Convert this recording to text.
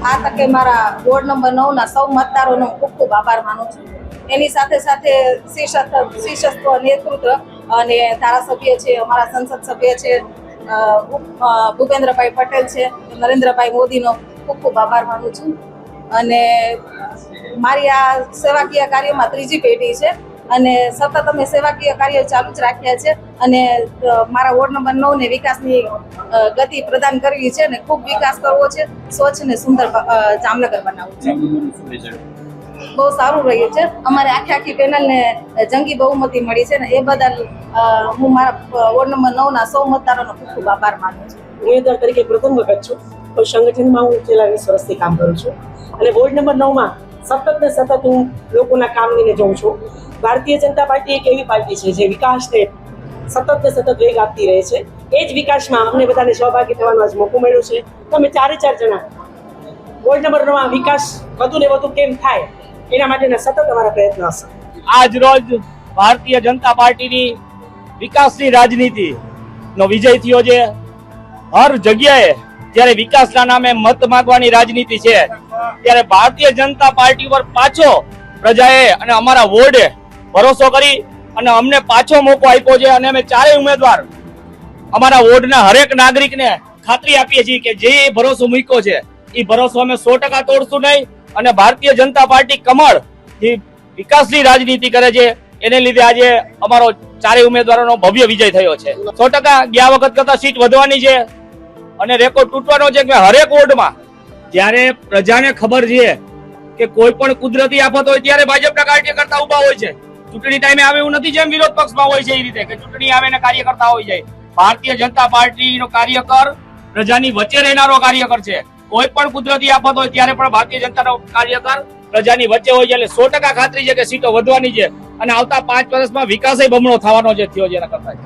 આ તકે મારા વોર્ડ નંબર 9 ના સૌ મતદારોનો ખૂબ ખૂબ આભાર માનું છું. એની સાથે સાથે શીર્ષસ્થ નેતૃત્વ અને ધારાસભ્ય છે, અમારા સંસદ સભ્ય છે, ભૂપેન્દ્રભાઈ પટેલ છે, નરેન્દ્રભાઈ મોદીનો ખૂબ ખૂબ આભાર માનું છું. અને મારી આ સેવાકીય કાર્યમાં ત્રીજી પેઢી છે અને સતત અમે સેવાકીય કાર્ય ચાલુ જ રાખ્યા છે અને મારા વોર્ડ નંબર 9 ને વિકાસની ગતિ પ્રદાન કરવી છે અને ખૂબ વિકાસ કરવો છે, સ્વચ્છ ને સુંદર જામનગર બનાવવું છે. બહુ સારું રહ્યું છે. અમારે આખી પેનલને જંગી બહુમતી મળી છે ને એ બદલ હું મારા વોર્ડ નંબર 9 ના સૌ મતદારોનો ખૂબ ખૂબ આભાર માનું છું. ઉમેદવાર તરીકે પ્રથમ વખત છું. કોઈ સંગઠનમાં હું છેલ્લા 20 વર્ષથી કામ કરું છું અને વોર્ડ નંબર 9 માં સતત ને સતત હું લોકોના કામ લઈને જોઉં છું. ભારતીય જનતા પાર્ટી એક એવી પાર્ટી છે જે વિકાસને સતત ને સતત વેગ આપતી રહે છે. એ જ વિકાસમાં અમને બધાને સહભાગી થવાનો આજ મોકો મળ્યો છે. તો અમે ચારે જણા વોર્ડ નંબર 9 માં વિકાસ વધુ ને વધુ કેમ થાય એના માટેના સતત અમારા પ્રયત્ન હશે. આજ રોજ ભારતીય જનતા પાર્ટીની વિકાસની રાજનીતિ નો વિજય થયો છે. હર જગ્યાએ જ્યારે વિકાસના નામે મત માંગવાની રાજનીતિ છે ત્યારે ભારતીય જનતા પાર્ટી પર પાછો પ્રજાએ અને અમારા વોર્ડે ભરોસો કરી અને અમને પાછો મોકો આપ્યો છે અને અમે ચારેય ઉમેદવાર અમારા વોર્ડના હરેક નાગરિકને ખાતરી આપીએ છીએ કે જે ભરોસો મૂક્યો છે એ ભરોસો અમે 100% તોડશું નહીં અને ભારતીય જનતા પાર્ટી કમળ જે વિકાસની રાજનીતિ કરે છે એને લીધે આજે અમારો ચારેય ઉમેદવારોનો ભવ્ય વિજય થયો છે. 100% ગયા વખત કરતા સીટ વધવાની છે અને રેકોર્ડ તૂટવાનો છે કે હરેક વોર્ડમાં જ્યારે પ્રજાને ખબર છે કે કોઈ પણ કુદરતી આફત હોય ત્યારે ભાજપના કાર્યકર્તા ઉભા હોય છે. ચૂંટણી ટાઈમે આવે એવું નથી જેમ વિરોધ પક્ષમાં હોય છે એ રીતે કે ચૂંટણી આવે ને કાર્યકર્તા હોય જાય. ભારતીય જનતા પાર્ટીનો કાર્યકર પ્રજાની વચ્ચે રહેનારો કાર્યકર છે. કોઈ પણ કુદરતી આફત હોય ત્યારે પણ ભારતીય જનતાનો કાર્યકર પ્રજાની વચ્ચે હોય છે. એટલે 100% ખાતરી છે કે સીટો વધવાની છે અને આવતા 5 વર્ષમાં વિકાસ બમણો થવાનો છે થયો છે એના કરતા.